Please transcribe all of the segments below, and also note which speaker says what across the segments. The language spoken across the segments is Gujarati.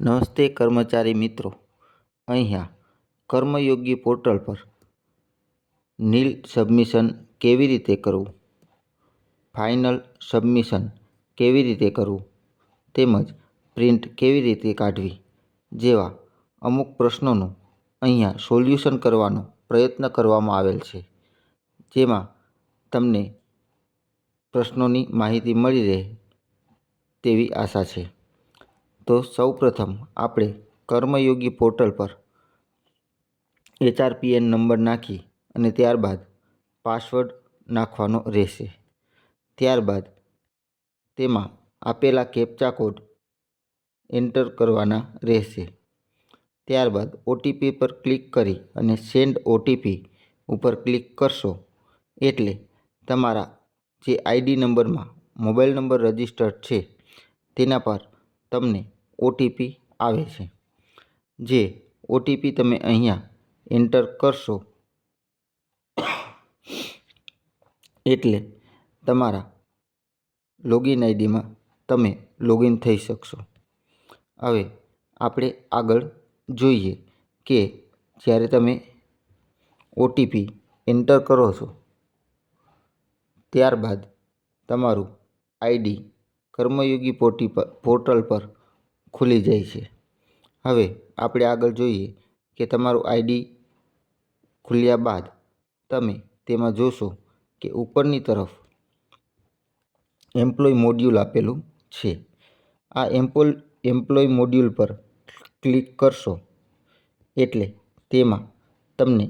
Speaker 1: નમસ્તે કર્મચારી મિત્રો, અહીંયા કર્મયોગી પોર્ટલ પર નીલ સબમિશન કેવી રીતે કરવું, ફાઇનલ સબમિશન કેવી રીતે કરવું તેમજ પ્રિન્ટ કેવી રીતે કાઢવી જેવા અમુક પ્રશ્નોનું અહીંયા સોલ્યુશન કરવાનો પ્રયત્ન કરવામાં આવેલ છે, જેમાં તમને પ્રશ્નોની માહિતી મળી રહે તેવી આશા છે. તો સૌપ્રથમ આપણે કર્મયોગી પોર્ટલ પર HRPN નંબર નાખી અને ત્યારબાદ પાસવર્ડ નાખવાનો રહેશે. ત્યારબાદ તેમાં આપેલા કેપ્ચા કોડ એન્ટર કરવાના રહેશે. ત્યારબાદ OTP પર ક્લિક કરી અને સેન્ડ OTP ઉપર ક્લિક કરશો એટલે તમારા જે ID નંબરમાં મોબાઈલ નંબર રજિસ્ટર્ડ છે તેના પર તમને OTP આવે છે. જે OTP તમે અહીંયા એન્ટર કરશો એટલે તમારા લોગિન આઈડીમાં તમે લોગિન થઈ શકશો. હવે આપણે આગળ જોઈએ કે જ્યારે તમે OTP એન્ટર કરો છો ત્યારબાદ તમારું ID કર્મયોગી પોર્ટલ પર ખુલી જાય છે. હવે આપણે આગળ જોઈએ કે તમારું ID ખુલ્યા બાદ તમે તેમાં જોશો કે ઉપરની તરફ એમ્પ્લોય મોડ્યુલ આપેલું છે. આ એમ્પ્લોય મોડ્યુલ પર ક્લિક કરશો એટલે તેમાં તમને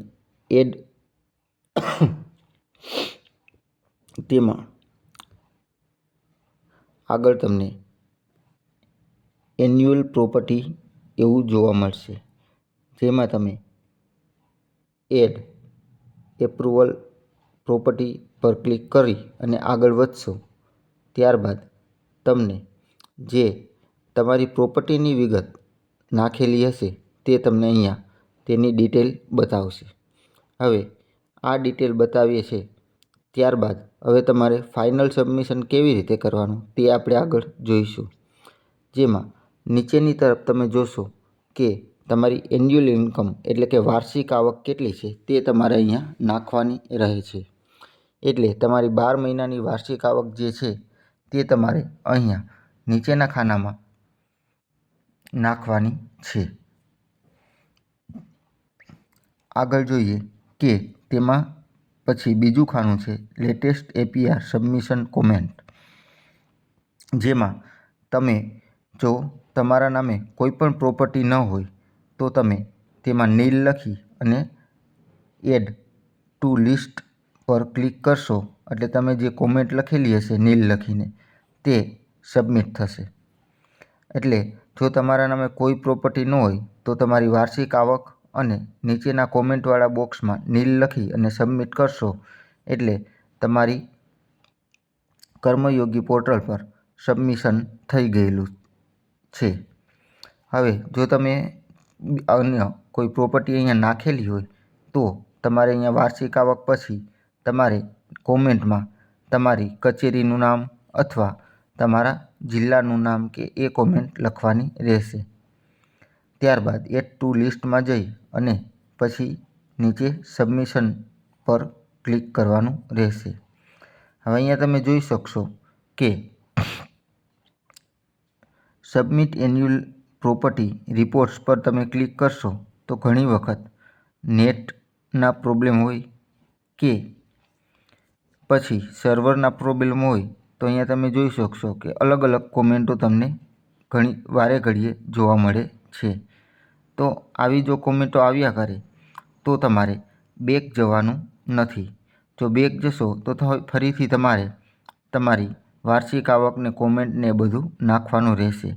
Speaker 1: આગળ તમને એન્યુઅલ પ્રોપર્ટી એવું જોવા મળશે, જેમાં તમે એડ એપ્રુવલ પ્રોપર્ટી પર ક્લિક કરી અને આગળ વધશો ત્યારબાદ તમને જે તમારી પ્રોપર્ટીની વિગત નાખેલી હશે તે તમને અહીંયા તેની ડિટેલ બતાવશે. હવે આ ડિટેલ બતાવીએ છે ત્યારબાદ હવે તમારે ફાઇનલ સબમિશન કેવી રીતે કરવાનું તે આપણે આગળ જોઈશું. જેમાં નીચેની તરફ તમે જોશો કે તમારી એન્યુઅલ ઇન્કમ એટલે કે વાર્ષિક આવક કેટલી છે તે તમારે અહીંયા નાખવાની રહે છે. એટલે તમારી 12 મહિનાની વાર્ષિક આવક જે છે તે તમારે અહીંયા નીચેના ખાનામાં નાખવાની છે. આગળ જોઈએ કે તેમાં પછી બીજું ખાનું છે લેટેસ્ટ APR સબમિશન કોમેન્ટ, જેમાં તમે જો તમારા નામે કોઈ પણ પ્રોપર્ટી ન હોય તો તમે તેમાં નીલ લખી અને એડ ટુ લિસ્ટ પર ક્લિક કરશો એટલે તમે જે કોમેન્ટ લખેલી હશે નીલ લખીને તે સબમિટ થશે. એટલે જો તમારા નામે કોઈ પ્રોપર્ટી ન હોય તો તમારી વાર્ષિક આવક અને નીચેના કોમેન્ટવાળા બોક્સમાં નીલ લખી અને સબમિટ કરશો એટલે તમારી કર્મયોગી પોર્ટલ પર સબમિશન થઈ ગયેલું છે. હવે જો તમે અન્ય કોઈ પ્રોપર્ટી અહીંયા નાખેલી હોય તો તમારે અહીંયા વાર્ષિક આવક પછી તમારે કોમેન્ટમાં તમારી કચેરીનું નામ અથવા તમારા જિલ્લાનું નામ કે એ કોમેન્ટ લખવાની રહેશે. ત્યારબાદ એડ ટુ લિસ્ટમાં જઈ અને પછી નીચે સબમિશન પર ક્લિક કરવાનું રહેશે. હવે અહીંયા તમે જોઈ શકશો કે સબમિટ એન્યુઅલ પ્રોપર્ટી રિપોર્ટ્સ પર તમે ક્લિક કરશો તો ઘણી વખત નેટના પ્રોબ્લેમ હોય કે પછી સર્વરના પ્રોબ્લેમ હોય તો અહીંયા તમે જોઈ શકશો કે અલગ અલગ કોમેન્ટો તમને વારે ઘડીએ જોવા મળે છે. તો આવી જો કોમેન્ટો આવ્યા કરે તો તમારે બેક જવાનું નથી. જો બેક જશો તો ફરીથી તમારે તમારી વાર્ષિક આવકને કોમેન્ટને બધું નાખવાનું રહેશે.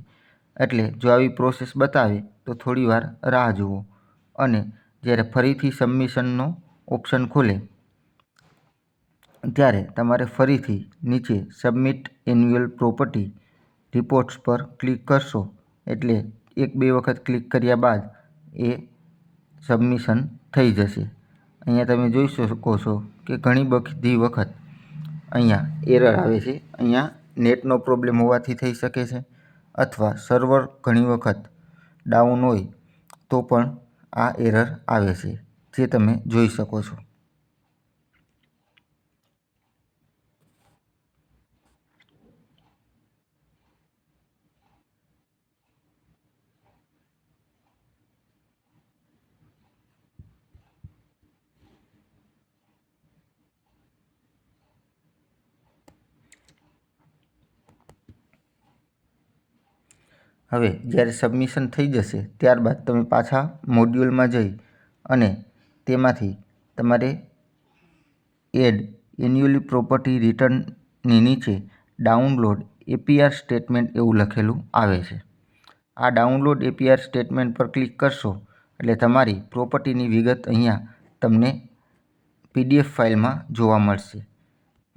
Speaker 1: એટલે જો આવી પ્રોસેસ બતાવે તો થોડી વાર રાહ જુઓ અને જ્યારે ફરીથી સબમિશનનો ઓપ્શન ખોલે ત્યારે તમારે ફરીથી નીચે સબમિટ એન્યુઅલ પ્રોપર્ટી રિપોર્ટ્સ પર ક્લિક કરશો એટલે 1-2 વખત ક્લિક કર્યા બાદ એ સબમિશન થઈ જશે. અહીંયા તમે જોઈ શકો છો કે ઘણી બધી વખત અહીંયા એરર આવે છે. અહીંયા નેટનો પ્રોબ્લેમ હોવાથી થઈ શકે છે અથવા સર્વર ઘણી વખત ડાઉન હોય તો પણ આ એરર આવે છે, જે તમે જોઈ શકો છો. હવે જ્યારે સબમિશન થઈ જશે ત્યારબાદ તમે પાછા મોડ્યુલમાં જઈ અને તેમાંથી તમારે એડ એન્યુઅલી પ્રોપર્ટી રિટર્નની નીચે ડાઉનલોડ એપીઆર સ્ટેટમેન્ટ એવું લખેલું આવે છે. આ ડાઉનલોડ એપીઆર સ્ટેટમેન્ટ પર ક્લિક કરશો એટલે તમારી પ્રોપર્ટીની વિગત અહીંયા તમને પીડીએફ ફાઇલમાં જોવા મળશે,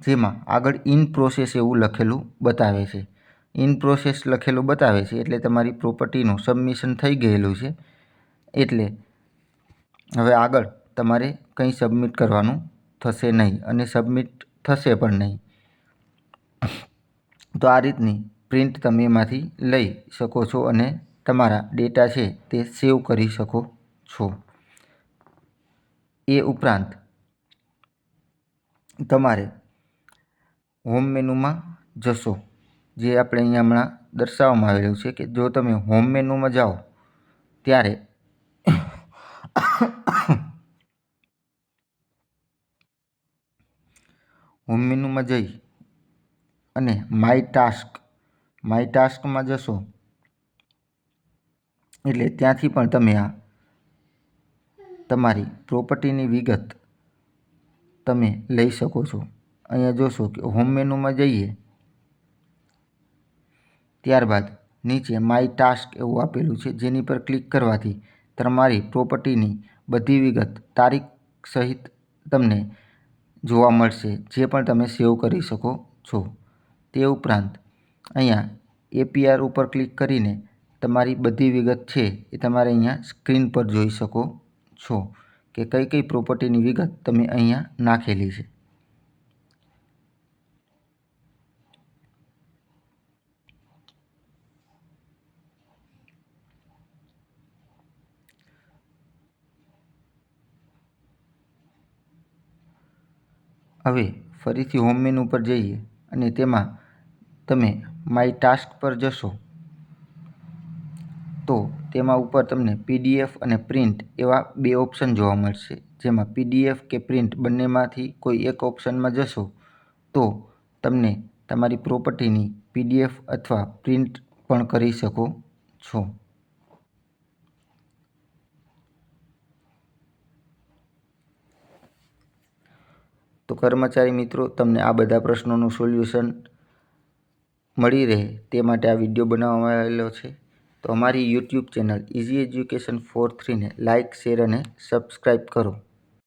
Speaker 1: જેમાં આગળ ઇન પ્રોસેસ એવું લખેલું બતાવે છે. ઇન પ્રોસેસ લખેલું બતાવે છે એટલે તમારી પ્રોપર્ટીનું સબમિશન થઈ ગયેલું છે, એટલે હવે આગળ તમારે કંઈ સબમિટ કરવાનું થશે નહીં અને સબમિટ થશે પણ નહીં. તો આ રીતની પ્રિન્ટ તમે એમાંથી લઈ શકો છો અને તમારા ડેટા છે તે સેવ કરી શકો છો. એ ઉપરાંત તમારે હોમ મેનુમાં જશો, જે આપણે અહીંયા હમણાં દર્શાવવામાં આવેલું છે કે જો તમે હોમ મેનુમાં જાઓ ત્યારે હોમ મેનુમાં જઈ અને માય ટાસ્કમાં જશો એટલે ત્યાંથી પણ તમે આ તમારી પ્રોપર્ટીની વિગત તમે લઈ શકો છો. અહીંયા જોશો કે હોમ મેનુમાં જઈએ ત્યારબાદ નીચે માય ટાસ્ક એવું આપેલું છે, જેની પર ક્લિક કરવાથી તમારી પ્રોપર્ટીની બધી વિગત તારીખ સહિત તમને જોવા મળશે, જે પણ તમે સેવ કરી શકો છો. તે ઉપરાંત અહીંયા એપીઆર ઉપર ક્લિક કરીને તમારી બધી વિગત છે એ તમારે અહીંયા સ્ક્રીન પર જોઈ શકો છો કે કઈ કઈ પ્રોપર્ટીની વિગત તમે અહીંયા નાખેલી છે. હવે ફરીથી હોમ મેનુ પર જઈએ અને તેમાં તમે માય ટાસ્ક પર જશો તો તેમાં ઉપર તમને પીડીએફ અને પ્રિન્ટ એવા બે ઓપ્શન જોવા મળશે, જેમાં પીડીએફ કે પ્રિન્ટ બંનેમાંથી કોઈ એક ઓપ્શનમાં જશો તો તમને તમારી પ્રોપર્ટીની પીડીએફ અથવા પ્રિન્ટ પણ કરી શકો છો. તો કર્મચારી મિત્રો, તમને આ બધા પ્રશ્નોનું સોલ્યુશન મળી રહે તે માટે આ વિડીયો બનાવવામાં આવેલો છે. તો અમારી યુટ્યુબ ચેનલ ઇઝી એજ્યુકેશન 4 3 ને લાઇક, શેર અને સબસ્ક્રાઈબ કરો.